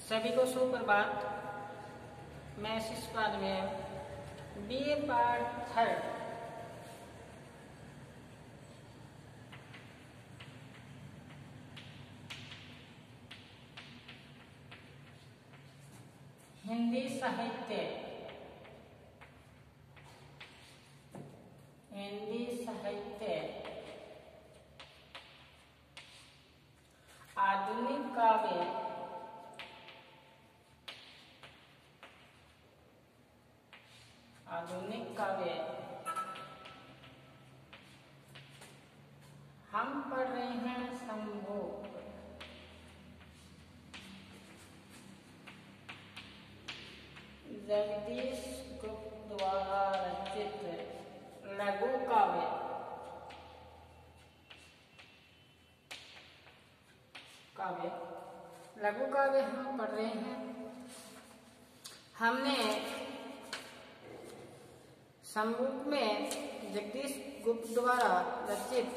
सभी को सुप्रभात। मैं शिशुपाल में BA पार्ट 3 हिंदी साहित्य आधुनिक काव्य हम पढ़ रहे हैं संभोग। जगदीश गुप्त द्वारा रचित लघु काव्य लघु काव्य हम पढ़ रहे हैं। हमने संभोग में जगदीश गुप्त द्वारा रचित,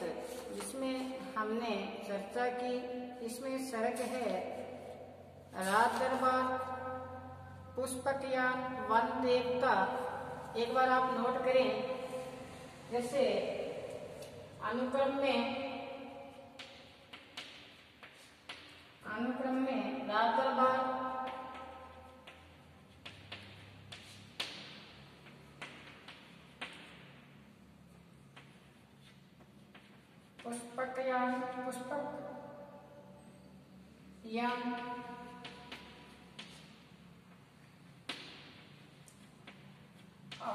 जिसमें हमने चर्चा की, इसमें सर्ग है रात दरबार, पुष्पकयान, वन देवता। एक बार आप नोट करें, जैसे अनुक्रम में रात दरबार, पुष्पकयान,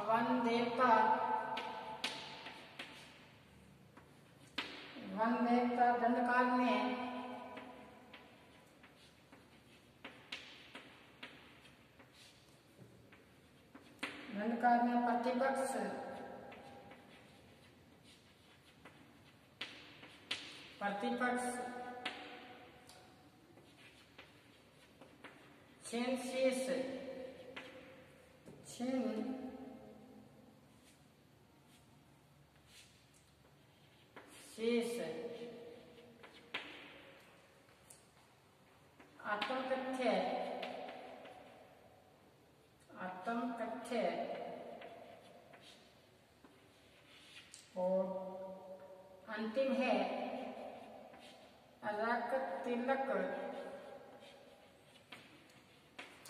वन देवता दंडकाल में प्रतिपक्ष छीन शेष आत्मकथ्य और अंतिम है अराकत तिलक।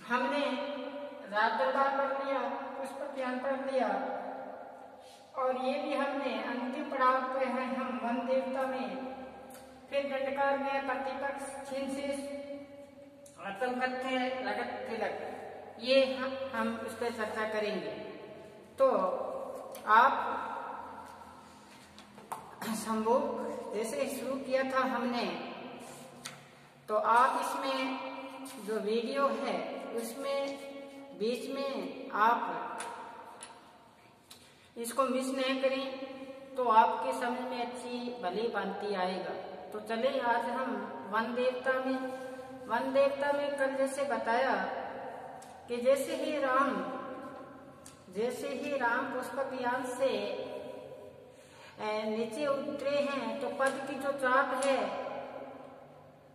हमने रात दरबार पढ़ लिया, पुष्पकयान पढ़ लिया, और ये भी हमने अंतिम पड़ाव पे है हम वन देवता में। फिर दंडकार में प्रतिपक्ष, छीनशेष, आत्मकथ्य, अराकत तिलक, ये हम इस पर चर्चा करेंगे। तो आप संभोग जैसे शुरू किया था हमने, तो आप इसमें जो वीडियो है उसमें बीच में आप इसको मिस नहीं करें, तो आपके समझ में अच्छी भली भांति आएगा। तो चलिए आज हम वन देवता में कल जैसे बताया कि जैसे ही राम पुष्पकयान से नीचे उतरे हैं, तो पद की जो चाट है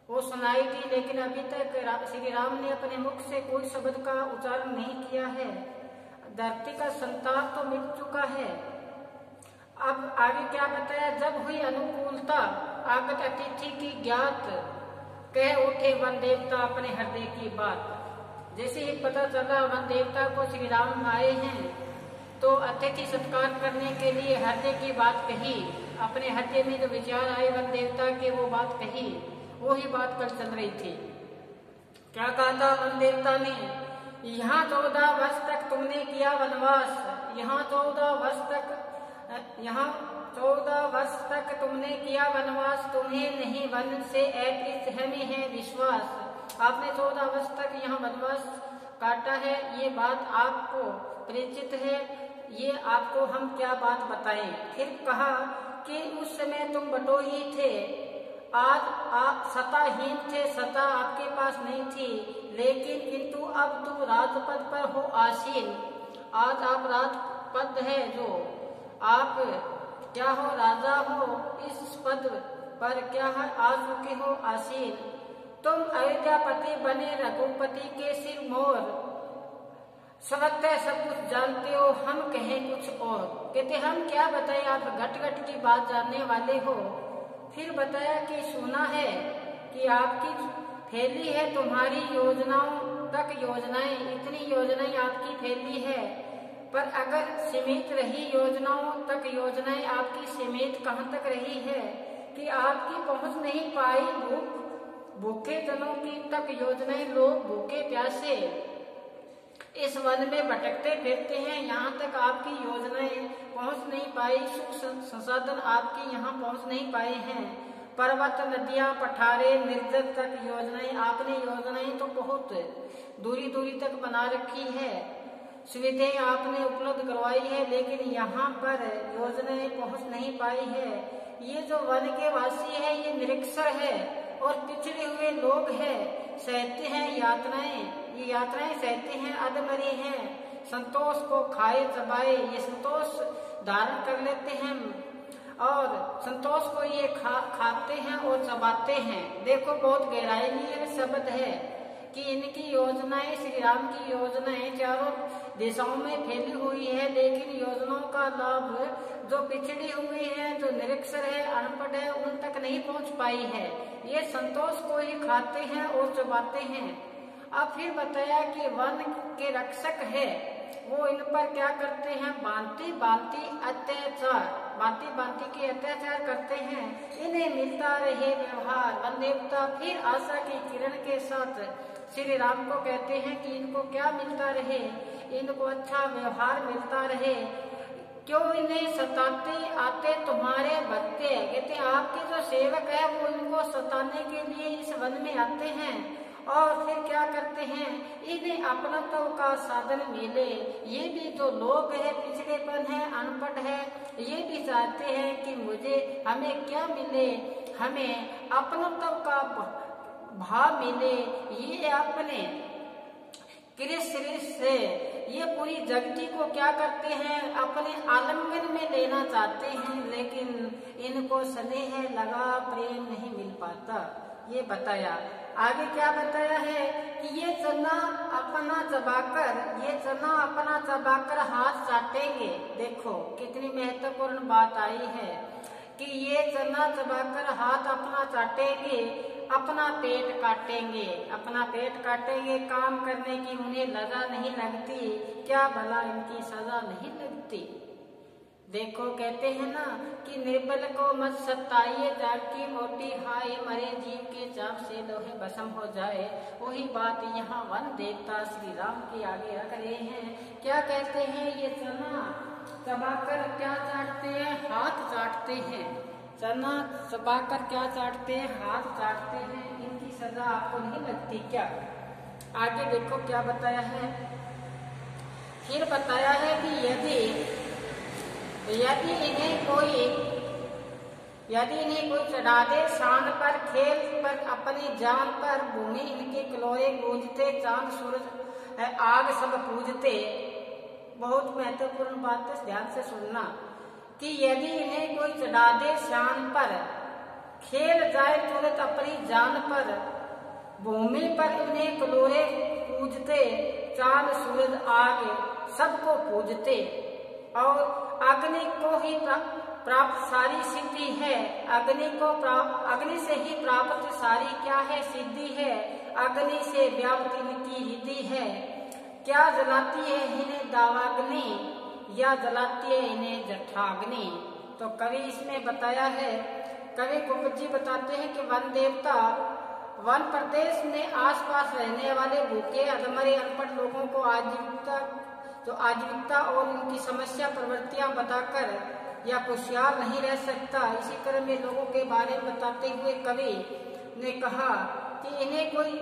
वो सुनाई दी, लेकिन अभी तक श्री राम ने अपने मुख से कोई शब्द का उच्चारण नहीं किया है। धरती का संताप तो मिट चुका है। अब आगे क्या बताया, जब हुई अनुकूलता आगत अतिथि की ज्ञात, कह उठे वन देवता अपने हृदय की बात। जैसे ही पता चला वन देवता को श्री राम आए हैं, तो अतिथि सत्कार करने के लिए हृदय की बात कही। अपने हृदय में जो विचार आए वन देवता के, वो बात कही, वो ही बात कल चल रही थी। क्या कहा था वन देवता ने, यहाँ 14 वर्ष तक तुमने किया वनवास, यहाँ 14 वर्ष तक तुमने किया वनवास, तुम्हें नहीं वन से अप्रीत हमें है विश्वास। आपने 14 वर्ष तक यहाँ वनवास काटा है, ये बात आपको परिचित है, ये आपको हम क्या बात बताएं। फिर कहा कि उस समय तुम बटोही थे, आज आप सत्ताहीन थे, सत्ता आपके पास नहीं थी, लेकिन किंतु अब तुम राजपद पर हो आसीन। आज आप राजपद है, जो आप क्या हो, राजा हो, इस पद पर क्या है आ चुके हो आसीन। तुम अयोध्यापति बने रघुपति के सिर मोर, स्वतः सब कुछ जानते हो, हम कहें कुछ और। कहते हम क्या बताएं, आप घट घट की बात जानने वाले हो। फिर बताया कि सुना है कि आपकी फैली है तुम्हारी योजनाओं तक योजनाएं, इतनी योजनाएं आपकी फैली है, पर अगर सीमित रही योजनाओं तक योजनाएं आपकी सीमित कहाँ तक रही है कि आपकी पहुंच नहीं पाई भूखे जनों की तक योजनाएं। लोग भूखे प्यासे इस वन में भटकते फिरते हैं, यहाँ तक आपकी योजनाएं पहुंच नहीं पाई, सुख संसाधन आपके यहाँ पहुंच नहीं पाए हैं। पर्वत नदियां पठारे निर्जल तक योजनाएं, आपने योजनाएं तो बहुत दूरी दूरी तक बना रखी है, सुविधाएं आपने उपलब्ध करवाई है, लेकिन यहाँ पर योजनाएं पहुंच नहीं पाई है। ये जो वन के वासी है ये निरक्षर है और पिछड़े हुए लोग हैं, सहते हैं यातनाएं, ये यात्राएं सहते हैं, अधमरे हैं, संतोष को खाए चबाए, ये संतोष धारण कर लेते हैं और संतोष को ये खाते हैं और चबाते हैं। देखो बहुत गहराई में शब्द है कि इनकी योजनाएं, श्री राम की योजनाएं चारों दिशाओं में फैली हुई है, लेकिन योजनाओं का लाभ जो पिछड़ी हुई है, जो निरक्षर है, अनपढ़ है, उन तक नहीं पहुंच पाई है। ये संतोष को ही खाते हैं और चबाते हैं। अब फिर बताया कि वन के रक्षक है, वो इन पर क्या करते हैं, भांति भांति अत्याचार, भांति भांति के अत्याचार करते हैं। इन्हें मिलता रहे व्यवहार। वन देवता फिर आशा की किरण के साथ श्री राम को कहते हैं कि इनको क्या मिलता रहे, इनको अच्छा व्यवहार मिलता रहे। क्यों इन्हें सताते आते तुम्हारे भक्ते, कहते आपके जो सेवक है वो इनको सताने के लिए इस वन में आते हैं और फिर क्या करते हैं, इन्हें अपनत्व का साधन मिले। ये भी जो लोग है, पिछड़ेपन है, अनपढ़ है, ये भी चाहते हैं कि हमें क्या मिले, हमें अपनत्व का भाव मिले। ये अपने कृष्ण से ये पूरी जगती को क्या करते हैं, अपने आलिंगन में लेना चाहते हैं, लेकिन इनको स्नेह लगा प्रेम नहीं मिल पाता। ये बताया। आगे क्या बताया है कि ये चना अपना चबाकर हाथ चाटेंगे। देखो कितनी महत्वपूर्ण बात आई है कि ये चना चबाकर हाथ अपना चाटेंगे, अपना पेट काटेंगे, काम करने की उन्हें लजा नहीं लगती, क्या भला इनकी सजा नहीं लगती। देखो कहते हैं ना कि निर्बल को मत सताइए, जागती मोटी हाय, मरे जीव के चाप से लोहे भस्म हो जाए। वही बात यहाँ वन देवता श्री राम के आगे रख रहे हैं। क्या कहते हैं, ये चना चबाकर क्या चाटते हैं, हाथ चाटते हैं। चना चबाकर क्या चाटते हैं, हाथ चाटते हैं। इनकी सजा आपको नहीं लगती क्या? आगे देखो क्या बताया है। फिर बताया है कि यदि इन्हें कोई चढ़ा दे शान पर, खेल पर, अपनी जान पर, भूमि इनके किलोरे गूंजते, चांद सूरज आग सब पूजते। बहुत महत्वपूर्ण बात है, ध्यान से सुनना कि यदि इन्हें कोई चढ़ा दे शान पर, खेल जाए तुरंत अपनी जान पर, भूमि पर इन्हें किलोरे पूजते, चांद सूरज आग सबको पूजते, और अग्नि को ही प्राप्त सारी सिद्धि है। अग्नि से ही प्राप्त सारी क्या है, सिद्धि है। अग्नि से व्याप्त इनकी रिद्धि है। क्या जलाती है इन्हें दावाग्नि, या जलाती है इन्हें जठाग्नि। तो कवि इसमें बताया है, कवि कुंभ जी बताते हैं कि वन देवता वन प्रदेश में आसपास रहने वाले भूखे, अधमरे, अनपढ़ लोगों को आजीविकता और उनकी समस्या प्रवृत्तियां बताकर या कुशियार नहीं रह सकता। इसी तरह में लोगों के बारे में बताते हुए कवि ने कहा कि इन्हें कोई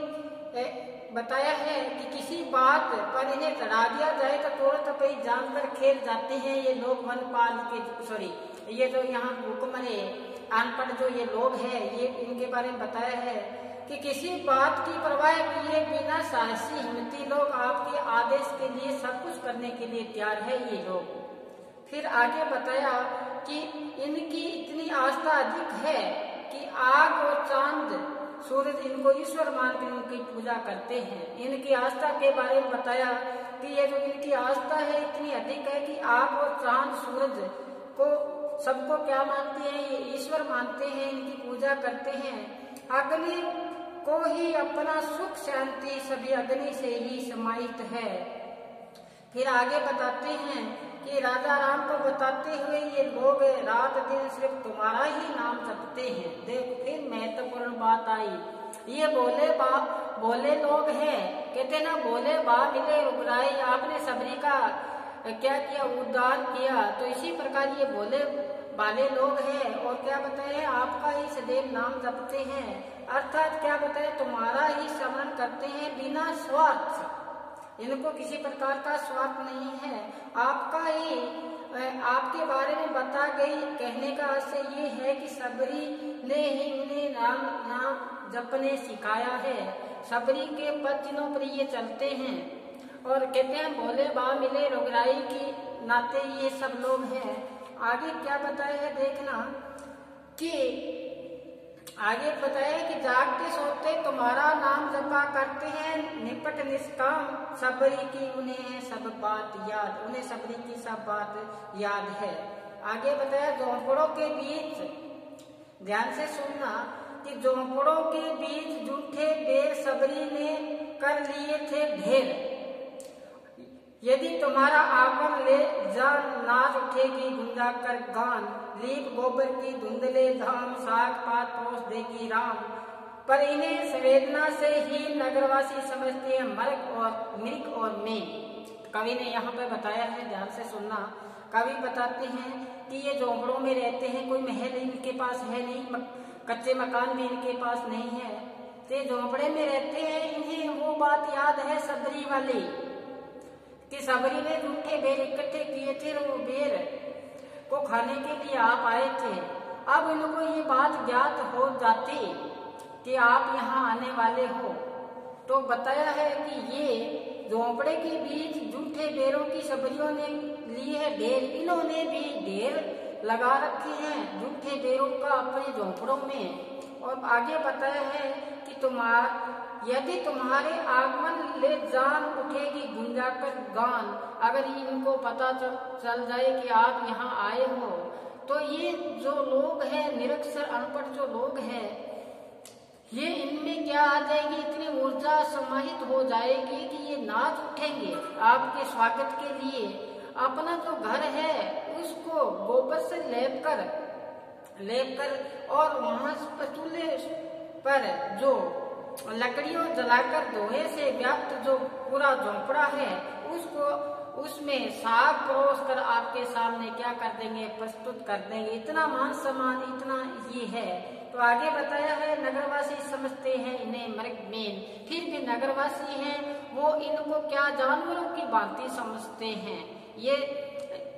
बताया है कि किसी बात पर इन्हें चढ़ा दिया जाए तो तुरंत अपनी जान पर खेल जाते हैं ये लोग। वनपाल के ये जो यहाँ भूखमरे अनपढ़ जो ये लोग हैं, ये इनके बारे में बताया है कि किसी बात की परवाह किए बिना साहसी हिम्मती लोग आपके आदेश के लिए सब कुछ करने के लिए तैयार है ये लोग। फिर आगे बताया कि इनकी इतनी आस्था अधिक है कि आग और चांद सूरज इनको ईश्वर मानकर इनकी पूजा करते हैं। इनकी आस्था के बारे में बताया कि ये जो इनकी आस्था है इतनी अधिक है कि आग और चांद सूरज को सबको क्या मानते हैं, ये ईश्वर मानते हैं, इनकी पूजा करते हैं। अग्नि को ही अपना सुख शांति सभी अग्नि से ही समाहित है। फिर आगे बताते हैं कि राजा राम को बताते हुए ये लोग रात दिन सिर्फ तुम्हारा ही नाम जपते हैं। देखो फिर महत्वपूर्ण बात आई, ये बोले लोग हैं, कहते ना बोले बा मिले रुगराई, आपने सबरी का क्या किया, उद्धार किया। तो इसी प्रकार ये बोले वाले लोग हैं और क्या बताए, आपका ही सदैव नाम जपते हैं, अर्थात क्या बताए, तुम्हारा ही स्मरण करते हैं बिना स्वार्थ। इनको किसी प्रकार का स्वार्थ नहीं है, आपका ही आपके बारे में बता गई। कहने का आशय ये है कि सबरी ने ही उन्हें नाम जपने सिखाया है। सबरी के पद जिनों पर ये चलते हैं और कहते हैं भोले बा मिले रोगराई की नाते ये सब लोग हैं। आगे क्या बताया है देखना कि आगे बताया कि जागते सोते तुम्हारा नाम जपा करते हैं, निपट निष्काम सबरी की उन्हें सब बात याद, उन्हें सबरी की सब बात याद है। आगे बताया झोंपड़ों के बीच, ध्यान से सुनना, कि झोंपड़ों के बीच झूठे बेर सबरी ने कर लिए थे ढेर। यदि तुम्हारा आगमन ले जान नाच उठेगी गुंजा कर गान, लीप गोबर की धुंधले धाम साग पात पोस देगी राम। पर इन्हें संवेदना से ही नगरवासी समझते हैं मृग और मेन। कवि ने यहाँ पे बताया है, ध्यान से सुनना। कवि बताते हैं कि ये झोंपड़ों में रहते हैं, कोई महल इनके पास है नहीं, कच्चे मकान भी इनके पास नहीं है, तो झोंपड़े में रहते हैं। इन्हें वो बात याद है सबरी वाली कि सबरी ने झूठे बेर इकट्ठे किए थे, वो बेर को खाने के लिए आप आए थे। अब इनको ये बात ज्ञात हो जाती कि आप यहाँ आने वाले हो, तो बताया है कि ये झोंपड़े के बीच झूठे बेरों की सबरियों ने ली है ढेर। इन्होंने भी ढेर लगा रखे हैं झूठे बेरों का अपने झोंपड़ों में। और आगे बताया है कि यदि तुम्हारे आगमन ले जान उठेगी गुंजा कर गान, अगर इनको पता चल जाए कि आप यहाँ आए हो, तो ये जो लोग हैं निरक्षर अनपढ़ जो लोग हैं, ये इनमें क्या आ जाएगी, इतनी ऊर्जा समाहित हो जाएगी कि ये नाच उठेंगे आपके स्वागत के लिए। अपना जो घर है उसको गोबर से लेप कर और वहां चूल्हे पर जो लकड़ियों जलाकर धोए से व्याप्त जो पूरा झोंपड़ा है उसमें साग परोस कर आपके सामने क्या कर देंगे, प्रस्तुत कर देंगे। इतना मान सम्मान, इतना ये है। तो आगे बताया है नगरवासी समझते हैं इन्हें मृग मेन। फिर भी नगरवासी हैं वो इनको क्या जानवरों की भांति समझते हैं। ये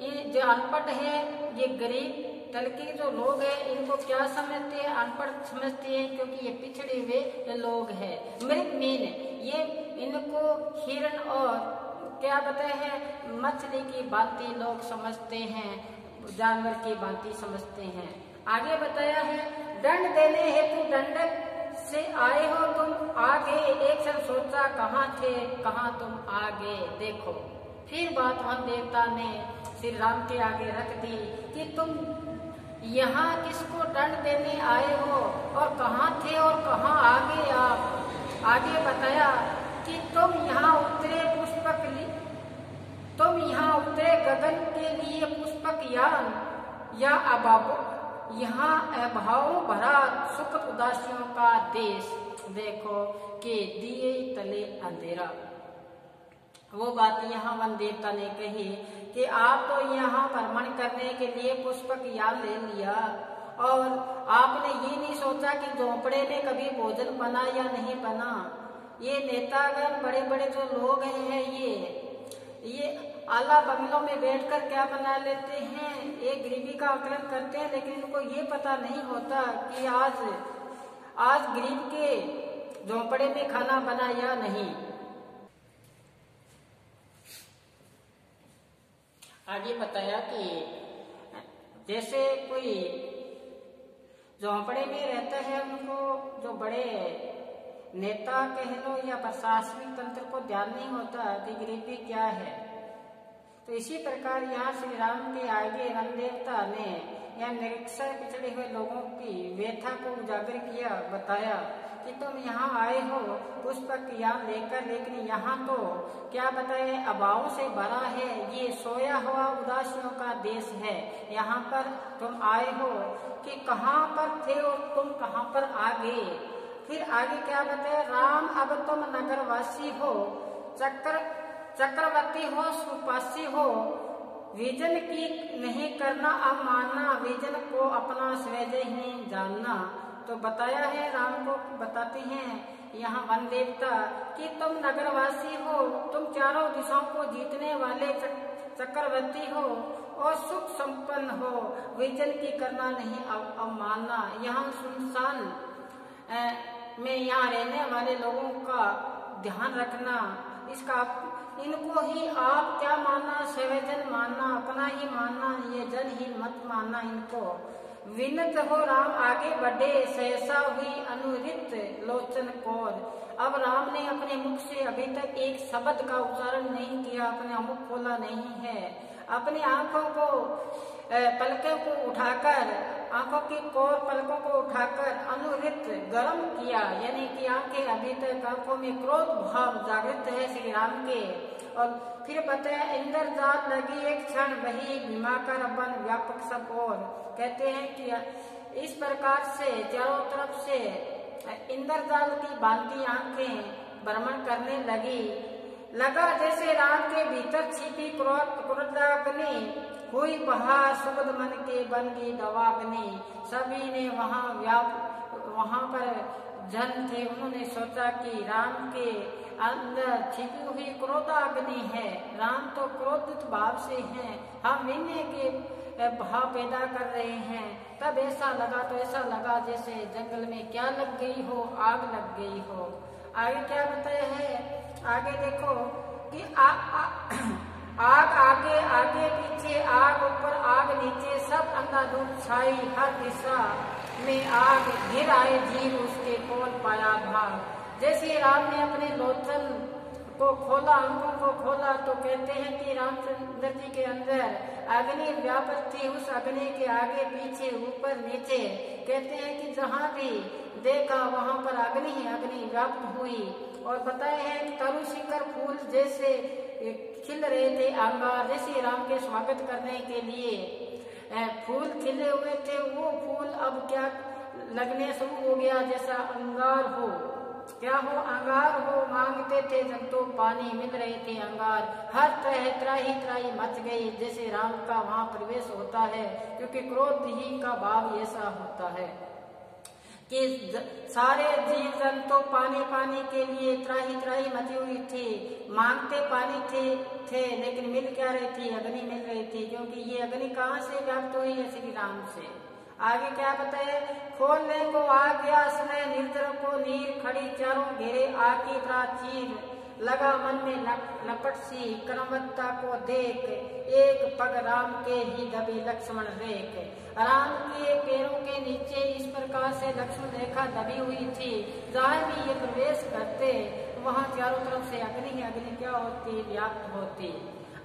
जो अनपढ़ है, ये गरीब तल के जो लोग हैं, इनको क्या समझते हैं, अनपढ़ समझते हैं, क्योंकि ये पिछड़े हुए लोग हैं। मृग मेन ये इनको हिरण और क्या बताए हैं, मछली की भांति लोग समझते हैं, जानवर की भांति समझते हैं। आगे बताया है दंड देने हेतु दंडक से आए हो तुम आगे, एक क्षण सोचा कहाँ थे कहाँ तुम आगे। देखो फिर बात वन देवता ने श्री राम के आगे रख दी कि तुम यहाँ किसको दंड देने आए हो और कहाँ थे और कहाँ आ गए आप। आगे बताया कि तुम यहाँ उतरे गगन के लिए पुष्पक यान या यहाँ अभाव भरा सुख उदासियों का देश। देखो कि दिए तले अंधेरा। वो बात यहाँ वन देवता ने कही कि आप तो यहाँ भ्रमण करने के लिए पुष्पक यान ले लिया और आपने ये नहीं सोचा कि झोंपड़े में कभी भोजन बना या नहीं बना। ये नेतागण बड़े बड़े जो लोग हैं ये आला बंगलों में बैठकर क्या बना लेते हैं, एक गरीबी का आकलन करते हैं, लेकिन इनको ये पता नहीं होता कि आज गरीब के झोंपड़े में खाना बना या नहीं। आगे बताया कि जैसे कोई झोंपड़े में रहते हैं उनको जो बड़े नेता कह लो या प्रशासनिक तंत्र को ध्यान नहीं होता कि गरीबी क्या है। तो इसी प्रकार यहाँ श्री राम के आगे वन देवता ने यह निरीक्षण पिछड़े हुए लोगों की व्यथा को उजागर किया, बताया कि तुम यहाँ आए हो पुष्पक यहाँ लेकर, लेकिन यहाँ तो क्या बताए अभाव से भरा है, ये सोया हुआ उदासियों का देश है। यहाँ पर तुम आए हो कि कहाँ पर थे और तुम कहाँ पर आ गए। फिर आगे क्या बताए, राम अब तुम नगरवासी हो, चक्रवर्ती हो, सुपासी हो, विजन की नहीं करना अब मानना, विजन को अपना स्वजय ही जानना। तो बताया है, राम को बताते हैं यहाँ वन देवता कि तुम नगरवासी हो, तुम चारों दिशाओं को जीतने वाले चक्रवर्ती हो और सुख संपन्न हो, विजन की करना नहीं अब मानना। यहाँ सुनसान में यहाँ रहने वाले लोगों का ध्यान रखना, इसका इनको ही आप क्या मानना, स्वजन मानना, अपना ही मानना, ये जन ही मत मानना इनको। विनत हो राम आगे बढ़े, सहसा हुई अनुरित लोचन कौर। अब राम ने अपने मुख से अभी तक एक शब्द का उच्चारण नहीं किया, अपने मुख खोला नहीं है। अपनी आंखों को पलकों को उठाकर, आंखों की कोर पलकों को उठाकर अनुरित गर्म किया, यानी कि आंखें अभी तक आंखों में क्रोध भाव जागृत है श्री राम के। और फिर बताया इंद्रजाल लगी एक क्षण वही भीमाकर बन व्यापक सब और। कहते हैं कि इस प्रकार से चारों तरफ से इंद्रजाल की भांति आंखें भ्रमण करने लगा जैसे राम के भीतर छिपी क्रोधाग्नि हुई बहार, सुबद मन के बन गई दवाग्नि। सभी ने वहां पर जन थे, उन्होंने सोचा कि राम के अंदर छिपी हुई क्रोधाग्नि है, राम तो क्रोधित भाव से हैं, हम इन्हीं के भाव पैदा कर रहे हैं। तब ऐसा लगा जैसे जंगल में क्या लग गई हो, आग लग गई हो। आगे क्या बताया है, आगे देखो कि आग आगे आगे पीछे, आग ऊपर आग नीचे, सब अंधाधुंध छाई, हर दिशा में आग, घिर आए जीव उसके कोल पाया भाग। जैसे राम ने अपने लोचन को खोला, आंखों को खोला, तो कहते हैं कि रामचंद्र जी के अंदर अग्नि व्यापक थी, उस अग्नि के आगे पीछे ऊपर नीचे। कहते हैं कि जहाँ भी देखा वहां पर अग्नि व्याप्त हुई। और बताए हैं कि तरु शिखर फूल जैसे खिल रहे थे, अंगार जैसे राम के स्वागत करने के लिए फूल खिले हुए थे, वो फूल अब क्या लगने शुरू हो गया, जैसा अंगार हो, क्या हो, अंगार हो। मांगते थे जंतु पानी, मिल रहे थे अंगार। हर तरह त्राही मच गई जैसे राम का वहां प्रवेश होता है, क्योंकि क्रोध ही का भाव ऐसा होता है कि सारे जीव जंतु पानी के लिए त्राही मची हुई थी, मांगते पानी थे, लेकिन मिल क्या रही थी, अग्नि मिल रही थी, क्योंकि ये अग्नि कहाँ से व्याप्त हुई है, श्री राम से। आगे क्या बताए, खोलने को आ गया स्नेह निर्जर को नीर, खड़ी चारों घेरे आकी प्राचीर, लगा मन में लपट सी क्रमवत्ता को देख, एक पग राम के ही दबी लक्ष्मण रेख। राम के पैरों के नीचे इस प्रकार से लक्ष्मण रेखा दबी हुई थी, जहाँ भी ये प्रवेश करते वहाँ चारों तरफ से अग्नि क्या होती, व्याप्त होती।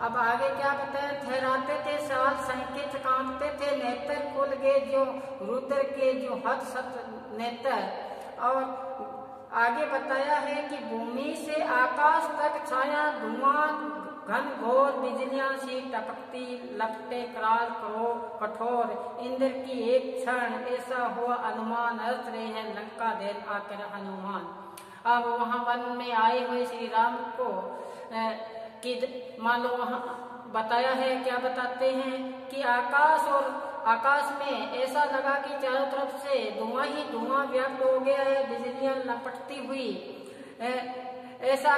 अब आगे क्या बताया, ठहराते थे साल संकेत, कांपते थे नेत्र, खुल गए जो रुद्र के जो हद सत नेत्र। और आगे बताया है कि भूमि से आकाश तक छाया धुआं, घन घोर बिजलियां सी टपकती, लपटे कराल कठोर, इंद्र की एक क्षण ऐसा हुआ अनुमान, रच रहे हैं लंका देर आकर हनुमान। अब वहां वन में आए हुए श्री राम को कि मान लो वहां बताया है, क्या बताते हैं कि आकाश में ऐसा लगा कि चारों तरफ से धुआं ही धुआं व्याप्त हो गया है, बिजलियां लपटती हुई ऐसा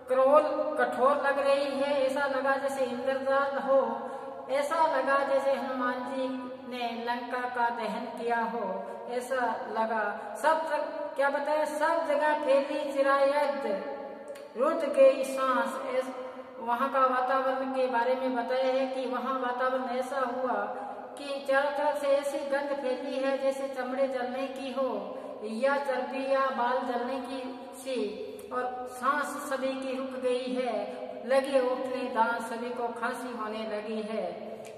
क्रोल कठोर लग रही है, ऐसा लगा जैसे इंद्रजाल हो, ऐसा लगा जैसे हनुमान जी ने लंका का दहन किया हो, ऐसा लगा। सब क्या बताया, सब जगह फैली चिरायत, रुक गई सांस। वहाँ का वातावरण के बारे में बताया है कि वहाँ वातावरण ऐसा हुआ कि चारों तरफ से ऐसी गंध फैली है जैसे चमड़े जलने की हो या चर्बी या बाल जलने की सी, और सांस सभी की रुक गई है, लगे उठने दांत सभी को खांसी होने लगी है।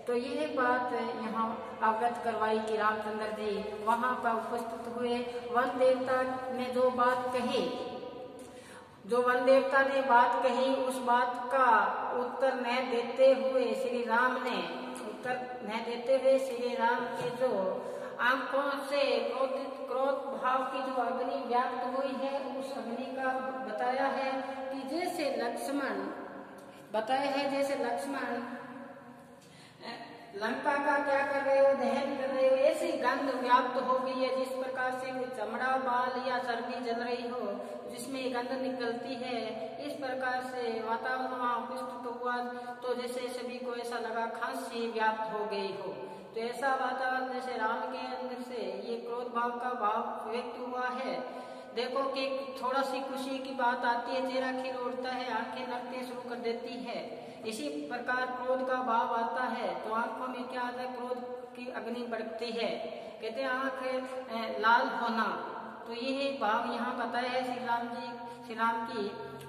तो ये बात यहाँ अवगत करवाई कि रामचंद्र जी वहां पर उपस्थित हुए। वन देवता ने जो बात कही, जो वन देवता ने बात कही, उस बात का उत्तर न देते हुए श्री राम ने श्री राम के जो आंखों से क्रोध भाव की जो अग्नि व्याप्त हुई है, उस अग्नि का बताया है कि जैसे लक्ष्मण लंका का क्या कर रहे हो, दहन कर रहे हो, ऐसी गंध व्याप्त हो गई है जिस प्रकार से कोई चमड़ा बाल या चर्बी जल रही हो जिसमें गंध निकलती है। इस प्रकार से वातावरण वहाँ उपस्थित हुआ तो जैसे सभी को ऐसा लगा खांसी व्याप्त हो गई हो। तो ऐसा वातावरण जैसे राम के अंदर से ये क्रोध भाव का भाव व्यक्त हुआ है। देखो कि थोड़ा सी खुशी की बात आती है, चेहरा खिल उठता है, आंखें नरते शुरू कर देती है। इसी प्रकार क्रोध का भाव आता है तो आंखों में क्या आता है, क्रोध की अग्नि बढ़ती है, कहते हैं आंख लाल होना। तो यही भाव यहाँ बताया है श्री राम की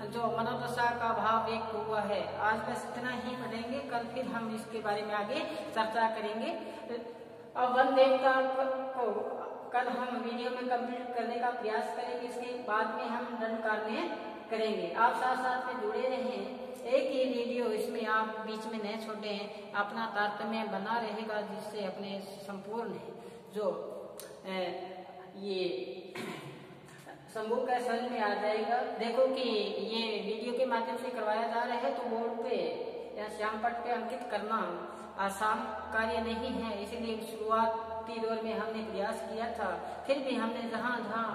जो मनोदशा का भाव व्यक्त हुआ है। आज बस इतना ही पढ़ेंगे, कल फिर हम इसके बारे में आगे चर्चा करेंगे। अब वन देवता को कल हम वीडियो में कंप्लीट करने का प्रयास करेंगे, इसके बाद में हम दंड कार्य करेंगे। आप साथ साथ में जुड़े रहें, एक ही वीडियो, इसमें आप बीच में न छोड़ें, अपना तारतम्य बना रहेगा जिससे अपने संपूर्ण जो ये शंभू का समझ में आ जाएगा। देखो कि ये वीडियो के माध्यम से करवाया जा रहा है तो बोर्ड पे या श्याम पट पे अंकित करना आसान कार्य नहीं है, इसलिए शुरुआती दौर में हमने प्रयास किया था। फिर भी हमने जहाँ जहाँ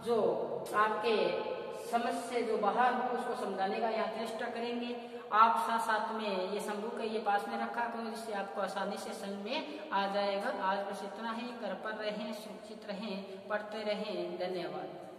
जो आपके समझ से जो बाहर हो उसको समझाने का यहाँ चेष्टा करेंगे। आप साथ साथ में ये शंभू का ये पास में रखा करो जिससे आपको आसानी से समझ में आ जाएगा। आज बस इतना ही, कर पर रहें, सुरक्षित रहें, पढ़ते रहें। धन्यवाद।